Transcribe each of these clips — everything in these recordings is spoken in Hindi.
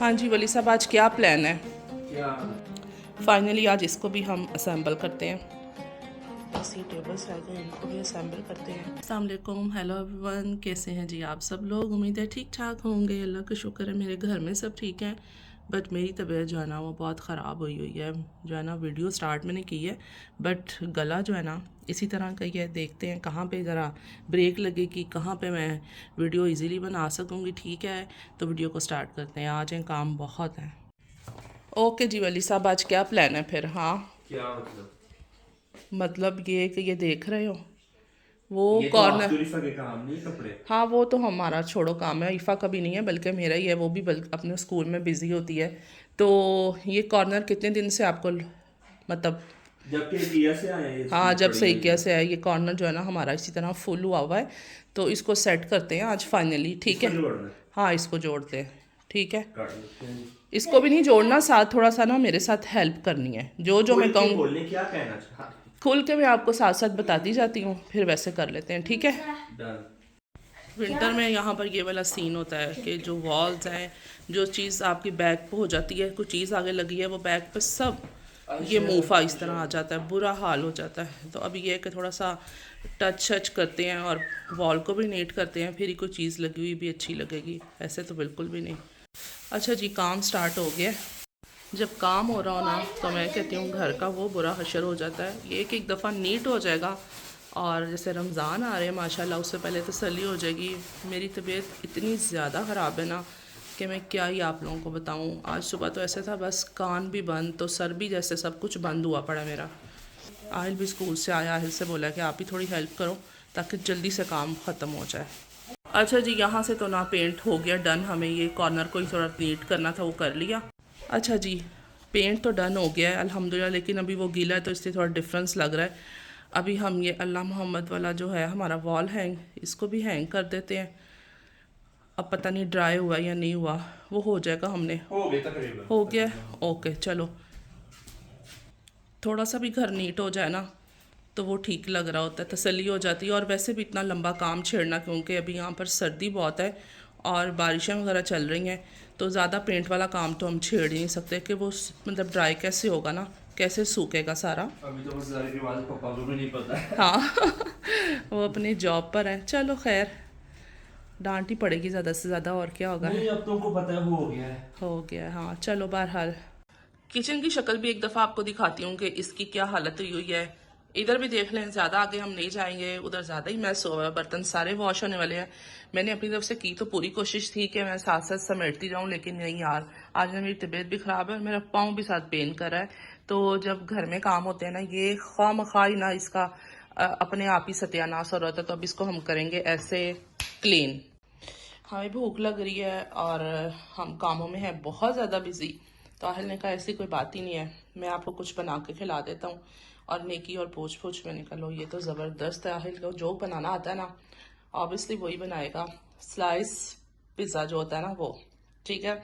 हाँ जी वली साहब, आज क्या प्लान है? क्या? फाइनली आज इसको भी हम असेंबल करते हैं। ऐसी टेबल्स रह गए, इनको भी असेंबल करते हैं। अस्सलाम वालेकुम, हेलो एवरीवन, कैसे हैं जी आप सब लोग? उम्मीद है ठीक ठाक होंगे। अल्लाह का शुक्र है मेरे घर में सब ठीक है। बट मेरी तबीयत जो है ना वो बहुत ख़राब हुई हुई है। जो है ना वीडियो स्टार्ट मैंने की है, बट गला जो है ना इसी तरह का ही है। देखते हैं कहाँ पे ज़रा ब्रेक लगेगी, कहाँ पे मैं वीडियो इजीली बना सकूँगी। ठीक है, तो वीडियो को स्टार्ट करते हैं। आज हैं काम बहुत है। ओके जी वली साहब, आज क्या प्लान है फिर? हाँ क्या मतलब? मतलब ये कि ये देख रहे हो वो ये तो कॉर्नर। आपके रिफा के काम नहीं कपड़े। हाँ वो तो हमारा छोड़ो काम है, ईफ़ा का भी नहीं है बल्कि मेरा ही है। वो भी बल्कि अपने स्कूल में बिज़ी होती है। तो ये कॉर्नर कितने दिन से आपको मतलब? जब के किया से आए ये हाँ चीज जब पड़ी से हुई इक्या है। से है ये कॉर्नर जो है ना हमारा इसी तरह फुल हुआ हुआ है। तो इसको सेट करते हैं आज फाइनली। ठीक इसको है, जोड़ना है। हाँ इसको जोड़ते हैं। ठीक है, काट लेते हैं जी। इसको भी नहीं जोड़ना, साथ थोड़ा सा ना मेरे साथ हेल्प करनी है। जो जो खोल मैं के कहूँ बोलने क्या कहना चाह। खुल के मैं आपको साथ साथ बताती जाती हूँ, फिर वैसे कर लेते हैं। ठीक है। डन। विंटर में यहाँ पर ये वाला सीन होता है कि जो वॉल्स हैं, जो चीज़ आपकी बैग पे हो जाती है, कुछ चीज़ आगे लगी है, वो बैग पे सब ये मूफा इस तरह आ जाता है, बुरा हाल हो जाता है। तो अब ये है कि थोड़ा सा टच करते हैं और वॉल को भी नीट करते हैं, फिर ही कोई चीज़ लगी हुई भी अच्छी लगेगी। ऐसे तो बिल्कुल भी नहीं। अच्छा जी, काम स्टार्ट हो गया। जब काम हो रहा हो ना तो मैं कहती हूँ घर का वो बुरा हशर हो जाता है। ये एक दफ़ा नीट हो जाएगा और जैसे रमज़ान आ रहे हैं माशाल्लाह, उससे पहले तसल्ली हो जाएगी। मेरी तबीयत इतनी ज़्यादा ख़राब है ना कि मैं क्या ही आप लोगों को बताऊँ। आज सुबह तो ऐसे था, बस कान भी बंद तो सर भी, जैसे सब कुछ बंद हुआ पड़ा मेरा। आहिल भी स्कूल से आया, आहिल से बोला कि आप ही थोड़ी हेल्प करो ताकि जल्दी से काम ख़त्म हो जाए। अच्छा जी, यहाँ से तो ना पेंट हो गया डन। हमें ये कॉर्नर को ही थोड़ा नीट करना था, वो कर लिया। अच्छा जी, पेंट तो डन हो गया है अल्हम्दुलिल्लाह, लेकिन अभी वो गीला है तो इसलिए थोड़ा डिफरेंस लग रहा है। अभी हम ये अल्लाह मोहम्मद वाला जो है हमारा वॉल हैंग, इसको भी हैंग कर देते हैं। अब पता नहीं ड्राई हुआ या नहीं हुआ, वो हो जाएगा। हमने हो गए तकरीबन। हो गया। ओके चलो, थोड़ा सा भी घर नीट हो जाए ना तो वो ठीक लग रहा होता है, तसल्ली हो जाती है। और वैसे भी इतना लंबा काम छेड़ना, क्योंकि अभी यहाँ पर सर्दी बहुत है और बारिशें वगैरह चल रही हैं, तो ज़्यादा पेंट वाला काम तो हम छेड़ ही नहीं सकते कि वो मतलब ड्राई कैसे होगा ना, कैसे सूखेगा सारा। अभी तो मसला के बाद पापा को भी नहीं पता है। हाँ वो अपनी जॉब पर है। चलो खैर, डांट ही पड़ेगी ज़्यादा से ज़्यादा, और क्या होगा। नहीं अब तुमको पता है हो गया है। हो गया है, हाँ चलो। बहरहाल किचन की शक्ल भी एक दफ़ा आपको दिखाती हूँ कि इसकी क्या हालत हुई हुई है। इधर भी देख लें, ज़्यादा आगे हम नहीं जाएंगे, उधर ज़्यादा ही मैस हुआ है, बर्तन सारे वॉश होने वाले हैं। मैंने अपनी तरफ से की तो पूरी कोशिश थी कि मैं साथ साथ समेटती जाऊँ, लेकिन नहीं यार, आज मेरी तबीयत भी ख़राब है और मेरा पाँव भी साथ पेन कर रहा है। तो जब घर में काम होते हैं ना, ये खामखा ही ना इसका अपने आप ही सत्यानाश हो रहा था। तो अब इसको हम करेंगे ऐसे क्लीन। हमें भूख लग रही है और हम कामों में हैं बहुत ज़्यादा बिजी। तो आहिल ने कहा ऐसी कोई बात ही नहीं है, मैं आपको कुछ बना के खिला देता हूँ। और नेकी और पूछ पूछ में निकलो, ये तो ज़बरदस्त है। आहिल को जो बनाना आता है ना, ऑब्वियसली वही बनाएगा। स्लाइस पिज़्ज़ा जो होता है ना वो। ठीक है,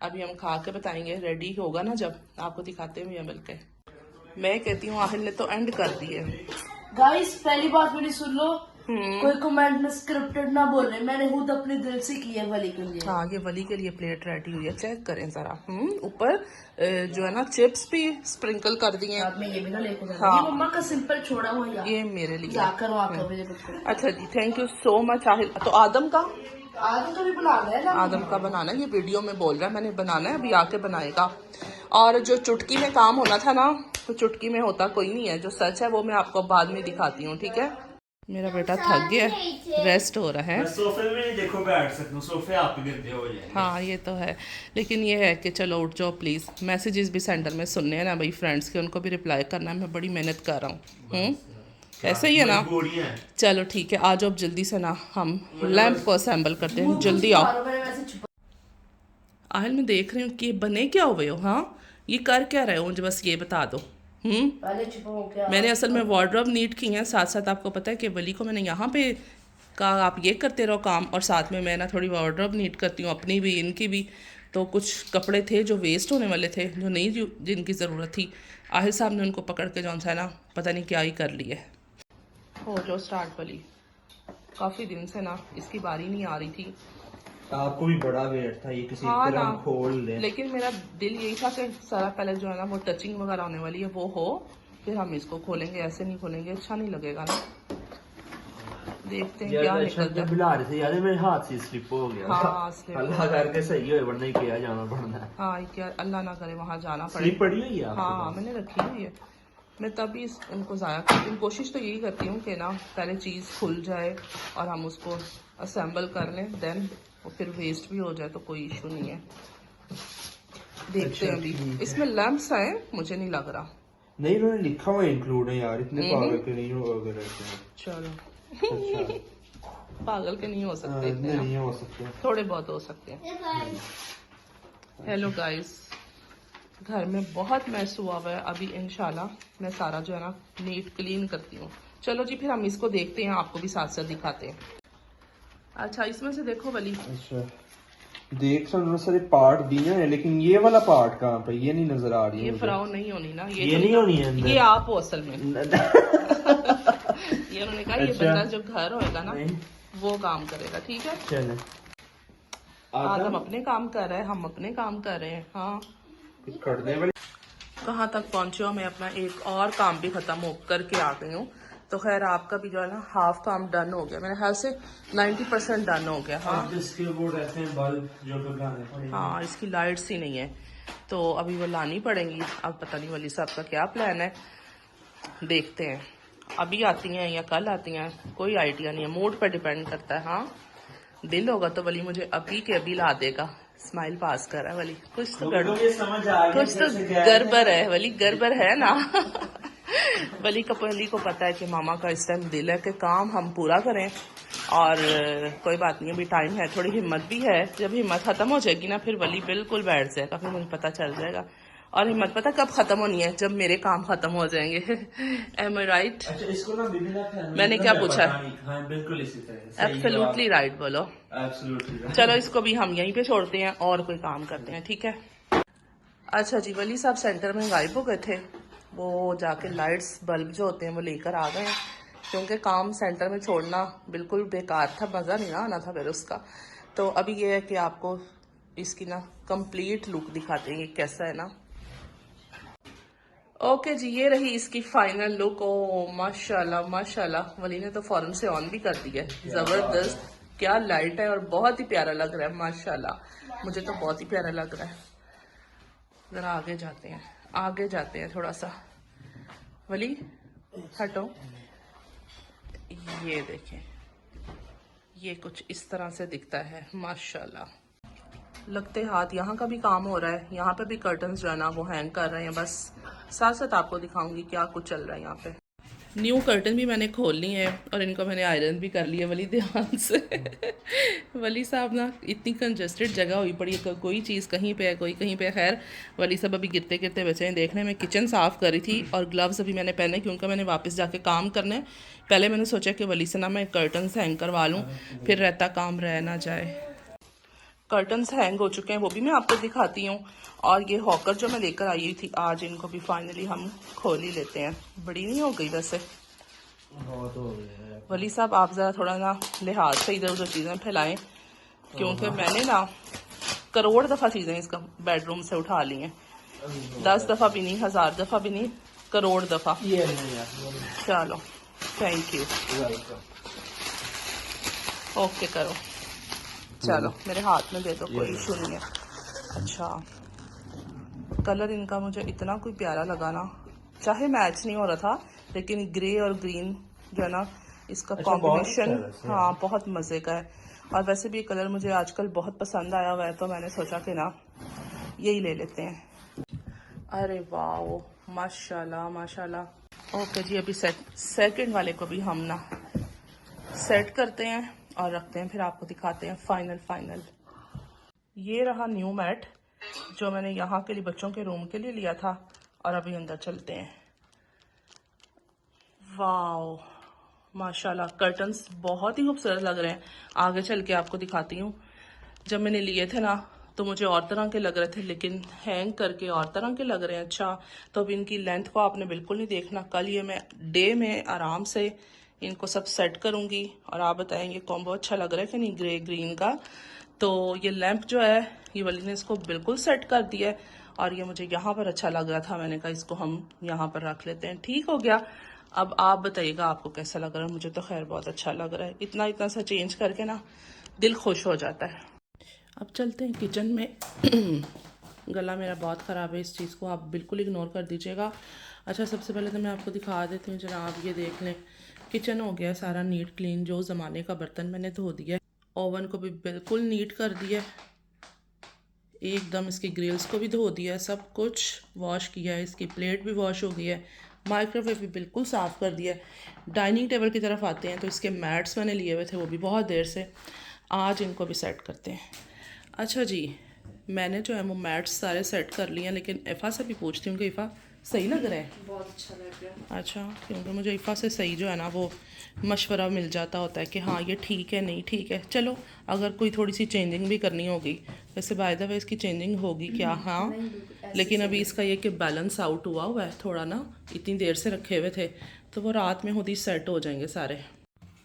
अभी हम खा के बताएंगे, रेडी होगा ना जब आपको दिखाते हुए मिलके। मैं कहती हूँ आहिल ने तो एंड कर दिए। गाइस पहली बात मेरी सुन लो, कोई कमेंट में स्क्रिप्टेड ना बोले, मैंने खुद अपने दिल से की है वली के लिए। हाँ ये वली के लिए प्लेट रेडी हुई है, चेक करें जरा। ऊपर जो है ना चिप्स भी स्प्रिंकल कर दिए हैं। साथ में ये भी ना लेके जाना। हाँ। ये मम्मा का सिंपल छोड़ा हुआ यार, ये मेरे लिए। जाकर वहाँ कर मुझे कुछ। अच्छा जी, thank you so much Aahil. तो आदम का आदम का भी बनाना है ना। आदम का बनाना है, ये वीडियो में बोल रहा है मैंने बनाना है, अभी आके बनाएगा। और जो चुटकी में काम होना था ना, तो चुटकी में होता कोई नहीं है, जो सच है वो मैं आपको बाद में दिखाती हूँ। ठीक है, मेरा बेटा थक गया, रेस्ट हो रहा है। मैं सोफे में नहीं देखो बैठ सकता हूँ, सोफे आप ही गंदे हो जाएंगे। हाँ ये तो है, लेकिन ये है कि चलो उठ जाओ प्लीज़। मैसेजेस भी सेंटर में सुनने हैं ना भाई फ्रेंड्स के, उनको भी रिप्लाई करना है। मैं बड़ी मेहनत कर रहा हूँ। ऐसे ही है ना। मजबूरियां हैं। चलो ठीक है, आ जाओ जल्दी से ना, हम लैंप को असेंबल करते हैं। जल्दी आओ। मैंने वैसे छुपा। आहिल मैं देख रही हूँ कि बने क्या हुए हो। हाँ ये कर क्या रहे हो, मुझे बस ये बता दो। पहले छुपा हो क्या। मैंने असल में वार्डरोब नीट की है, साथ साथ आपको पता है कि वली को मैंने यहाँ पे कहा आप ये करते रहो काम, और साथ में मैं ना थोड़ी वार्डरोब नीट करती हूँ, अपनी भी इनकी भी। तो कुछ कपड़े थे जो वेस्ट होने वाले थे, जो नहीं जिनकी ज़रूरत थी, आहिल साहब ने उनको पकड़ के जौन सा है ना पता नहीं क्या ही कर लिया। हो जो स्टार्ट वाली, काफ़ी दिन से ना इसकी बारी नहीं आ रही थी, आपको भी बड़ा वेट था, ये किसी हाँ तरह ना, हम खोल ले। लेकिन मेरा दिल यही था कि सारा पहले जो है ना वो टचिंग वगैरह होने वाली है वो हो, फिर हम इसको खोलेंगे। ऐसे नहीं खोलेंगे, अच्छा नहीं लगेगा ना। देखते हैं क्या निकलता है। बुला रहे थे यार, मेरे हाथ से स्लिप हो गया। हाँ slip अल्लाह करके सही हो, वरना ही किया जाना पड़ना है। हाँ, क्या अल्लाह ना करे वहां जाना पड़े। स्लिप पड़ी हुई है आपके हाँ पास? मैंने रखी हुई है। मैं तभी इनको ज़ाया करती हूँ। कोशिश तो यही करती हूँ कि ना पहले चीज़ खुल जाए और हम उसको असेंबल कर लें, देन और फिर वेस्ट भी हो जाए तो कोई इशू नहीं है। देखते हैं अभी। इसमें लैंप्स हैं, मुझे नहीं लग रहा। नहीं, उन्होंने लिखा हुआ इंक्लूड है यार, इतने पागल के नहीं हो गए रहते हैं। चलो अच्छा। पागल के नहीं हो सकते इतने इतने ना। नहीं हो सकते। थोड़े बहुत हो सकते हैं। हेलो गाइस, घर में बहुत मैस हुआ हुआ है। अभी इंशाल्लाह मैं सारा जो है ना नीट क्लीन करती हूँ। चलो जी, फिर हम इसको देखते हैं, आपको भी साथ साथ दिखाते हैं। अच्छा, इसमें से देखो वली। अच्छा, देख तो सारे पार्ट दिए हैं, लेकिन ये वाला पार्ट कहाँ पे, ये नहीं नजर आ रही ये है फ्राउ नहीं होनी ना, ये तो नहीं होनी है अंदर। ये आप हो असल में। मुझे। ये उन्होंने कहा ये अच्छा। बंदा जो घर होएगा ना नहीं। वो काम करेगा, ठीक है। चले आज हम अपने काम कर रहे हैं, हम अपने काम कर रहे हैं। हाँ, करने वाली। कहाँ तक पहुंचे हो? मैं अपना एक और काम भी खत्म हो करके आ गई हूँ। तो खैर आपका भी जो है ना हाफ काम डन हो गया, मेरे ख्याल से 90% डन हो गया। हाँ इसके वो रहते हैं बल्ब जो कि लगाने पड़ेंगे। हाँ, इसकी लाइट्स ही नहीं है तो अभी वो लानी पड़ेंगी। अब पता नहीं वली साहब का क्या प्लान है, देखते हैं अभी आती हैं या कल आती हैं, कोई आइडिया नहीं है, मूड पर डिपेंड करता है। हाँ, दिल होगा तो वली मुझे अभी के अभी ला देगा। स्माइल पास कर रहा है वली, कुछ तो कुछ तो गड़बड़ है वली, गड़बड़ है ना। वली को पता है कि मामा का इस टाइम दिल है कि काम हम पूरा करें, और कोई बात नहीं, अभी टाइम है, थोड़ी हिम्मत भी है। जब हिम्मत खत्म हो जाएगी ना फिर वली बिल्कुल बैठ जाएगा, फिर मुझे पता चल जाएगा। और हिम्मत पता कब खत्म होनी है? जब मेरे काम खत्म हो जाएंगे। एम आई राइट? अच्छा, इसको ना मैंने क्या पूछा? हाँ, बिल्कुल इसी तरह। एब्सोल्युटली राइट बोलो। एब्सोल्युटली। चलो इसको भी हम यहीं पे छोड़ते हैं और कोई काम करते हैं, ठीक है। अच्छा जी, वली साहब सेंटर में गायब हो गए थे, वो जाके लाइट्स बल्ब जो होते हैं वो लेकर आ गए हैं, क्योंकि काम सेंटर में छोड़ना बिल्कुल बेकार था, मज़ा नहीं ना आना था फिर उसका। तो अभी ये है कि आपको इसकी ना कंप्लीट लुक दिखाते हैं, ये कैसा है ना। ओके जी, ये रही इसकी फाइनल लुक। ओ माशाल्लाह माशाल्लाह, वली ने तो फौरन से ऑन भी कर दिया है। जबरदस्त, क्या लाइट है और बहुत ही प्यारा लग रहा है माशाल्लाह, मुझे तो बहुत ही प्यारा लग रहा है। जरा आगे जाते हैं, आगे जाते हैं थोड़ा सा। वली हटो, ये देखें, ये कुछ इस तरह से दिखता है माशाल्लाह। लगते हाथ यहाँ का भी काम हो रहा है, यहाँ पे भी कर्टन्स जो है ना वो हैंग कर रहे हैं। बस साथ साथ आपको दिखाऊंगी क्या कुछ चल रहा है यहाँ पे। न्यू कर्टन भी मैंने खोल ली है और इनको मैंने आयरन भी कर लिया वली ध्यान से। वली साहब ना इतनी कंजस्टेड जगह हुई पड़ी है, कोई चीज़ कहीं पे है कोई कहीं पे। खैर वली साहब अभी गिरते गिरते बचे हैं। देखने में किचन साफ़ करी थी और ग्लव्स अभी मैंने पहने क्योंकि मैंने वापस जाके काम करना है। पहले मैंने सोचा कि वली से ना मैं कर्टन्स हैंग करवा लूँ, फिर रहता काम रह ना जाए। कर्टन्स हैंग हो चुके हैं, वो भी मैं आपको दिखाती हूँ। और ये हॉकर जो मैं लेकर आई थी आज, इनको भी फाइनली हम खोल ही लेते हैं। बड़ी नहीं हो गई वैसे? बहुत हो गया है। वली साहब आप ज़रा थोड़ा ना लिहाज से इधर उधर चीज़ें फैलाएं, क्योंकि मैंने ना करोड़ दफ़ा चीज़ें इसका बेडरूम से उठा ली हैं। 10 दफ़ा भी नहीं, 1000 दफ़ा भी नहीं, करोड़ दफ़ा। ये नहीं यार। चलो थैंक यू, ओके करो। चलो मेरे हाथ में दे दो, कोई इशू नहीं है। अच्छा, कलर इनका मुझे इतना कोई प्यारा लगा ना, चाहे मैच नहीं हो रहा था लेकिन ग्रे और ग्रीन जो है ना इसका कॉम्बिनेशन, हाँ बहुत मज़े का है। और वैसे भी ये कलर मुझे आजकल बहुत पसंद आया हुआ है, तो मैंने सोचा कि ना यही ले लेते हैं। अरे वाह माशाल्लाह माशाल्लाह। ओके जी, अभी सेकंड वाले को भी हम ना सेट करते हैं और रखते हैं, फिर आपको दिखाते हैं फाइनल। ये रहा न्यू मैट जो मैंने यहाँ के लिए बच्चों के रूम के लिए लिया था। और अभी अंदर चलते हैं। वाओ माशाल्लाह, कर्टन्स बहुत ही खूबसूरत लग रहे हैं। आगे चल के आपको दिखाती हूँ। जब मैंने लिए थे ना तो मुझे और तरह के लग रहे थे, लेकिन हैंग करके और तरह के लग रहे हैं। अच्छा, तो अब इनकी लेंथ को आपने बिल्कुल नहीं देखना। कल ये मैं डे में आराम से इनको सब सेट करूंगी और आप बताएंगे कॉम्बो अच्छा लग रहा है कि नहीं ग्रे ग्रीन का। तो ये लैंप जो है ये वाली ने इसको बिल्कुल सेट कर दिया है, और ये मुझे यहाँ पर अच्छा लग रहा था, मैंने कहा इसको हम यहाँ पर रख लेते हैं। ठीक हो गया। अब आप बताइएगा आपको कैसा लग रहा है। मुझे तो खैर बहुत अच्छा लग रहा है, इतना इतना सा चेंज करके ना दिल खुश हो जाता है। अब चलते हैं किचन में। गला मेरा बहुत ख़राब है, इस चीज़ को आप बिल्कुल इग्नोर कर दीजिएगा। अच्छा, सबसे पहले तो मैं आपको दिखा देती हूँ जनाब, ये देख लें किचन हो गया सारा नीट क्लीन। जो ज़माने का बर्तन मैंने धो दिया, ओवन को भी बिल्कुल नीट कर दिया, एकदम इसकी ग्रिल्स को भी धो दिया, सब कुछ वॉश किया है, इसकी प्लेट भी वॉश हो गई है, माइक्रोवेव भी बिल्कुल साफ़ कर दिया है। डाइनिंग टेबल की तरफ आते हैं तो इसके मैट्स मैंने लिए हुए थे, वो भी बहुत देर से, आज इनको भी सेट करते हैं। अच्छा जी, मैंने जो है वो मैट्स सारे सेट कर लिए हैं, लेकिन इफ़ा से भी पूछती हूँ कि इफ़ा सही लग रहा है? बहुत अच्छा लग रहा है। अच्छा, क्योंकि मुझे इफ़ा से सही जो है ना वो मशवरा मिल जाता होता है कि हाँ ये ठीक है नहीं ठीक है। चलो अगर कोई थोड़ी सी चेंजिंग भी करनी होगी, वैसे बाय द वे इसकी चेंजिंग होगी क्या? हाँ, लेकिन अभी इसका ये कि बैलेंस आउट हुआ है थोड़ा ना, इतनी देर से रखे हुए थे, तो वो रात में खुद ही सेट हो जाएंगे सारे।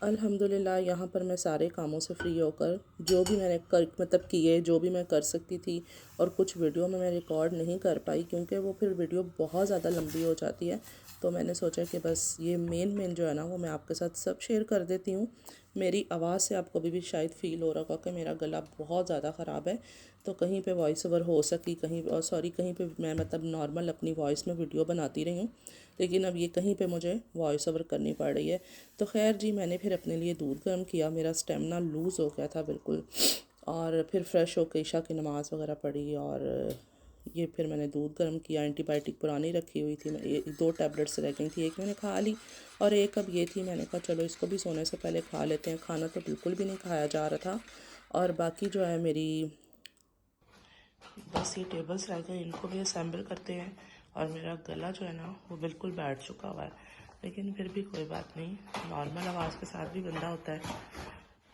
अल्हम्दुलिल्लाह यहाँ पर मैं सारे कामों से फ्री होकर जो भी मैंने मतलब किए, जो भी मैं कर सकती थी, और कुछ वीडियो में मैं रिकॉर्ड नहीं कर पाई क्योंकि वो फिर वीडियो बहुत ज़्यादा लंबी हो जाती है, तो मैंने सोचा कि बस ये मेन जो है ना वो मैं आपके साथ सब शेयर कर देती हूँ। मेरी आवाज़ से आपको अभी भी शायद फ़ील हो रहा होगा कि मेरा गला बहुत ज़्यादा ख़राब है, तो कहीं पे वॉइस ओवर हो सकी, कहीं कहीं पे मैं मतलब नॉर्मल अपनी वॉइस में वीडियो बनाती रही हूँ, लेकिन अब ये कहीं पे मुझे वॉइस ओवर करनी पड़ रही है। तो खैर जी, मैंने फिर अपने लिए दूध गर्म किया, मेरा स्टेमिना लूज़ हो गया था बिल्कुल, और फिर फ्रेश होकर ईशा की नमाज़ वगैरह पढ़ी, और ये फिर मैंने दूध गर्म किया। एंटीबायोटिक पुरानी रखी हुई थी, मैं 2 टैबलेट्स रह गई थी, एक मैंने खा ली और एक अब ये थी, मैंने कहा चलो इसको भी सोने से पहले खा लेते हैं। खाना तो बिल्कुल भी नहीं खाया जा रहा था, और बाकी जो है मेरी बस ये टेबल्स रह गए, इनको भी असेंबल करते हैं। और मेरा गला जो है ना वो बिल्कुल बैठ चुका हुआ है, लेकिन फिर भी कोई बात नहीं, नॉर्मल आवाज़ के साथ भी गंदा होता है,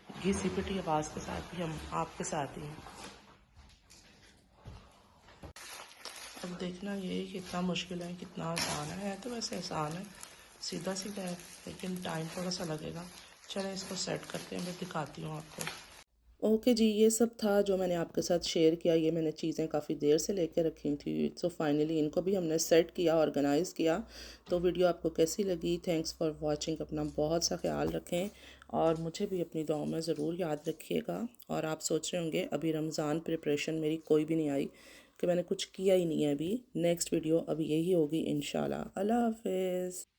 घिसी पिटी आवाज़ के साथ भी हम आपके साथ ही हैं। अब देखना ये कितना मुश्किल है कितना आसान है तो वैसे आसान है, सीधा सीधा है, लेकिन टाइम थोड़ा सा लगेगा। चलें इसको सेट करते हैं, मैं दिखाती हूँ आपको। ओके जी, ये सब था जो मैंने आपके साथ शेयर किया। ये मैंने चीज़ें काफ़ी देर से लेके रखी थी, सो फाइनली इनको भी हमने सेट किया, ऑर्गेनाइज़ किया। तो वीडियो आपको कैसी लगी? Thanks for watching. अपना बहुत सा ख्याल रखें और मुझे भी अपनी दुआओं में ज़रूर याद रखिएगा। और आप सोच रहे होंगे अभी रमज़ान प्रिपरेशन मेरी कोई भी नहीं आई, कि मैंने कुछ किया ही नहीं है अभी। नेक्स्ट वीडियो अभी यही होगी इंशाल्लाह। अल्लाह हाफ़िज़।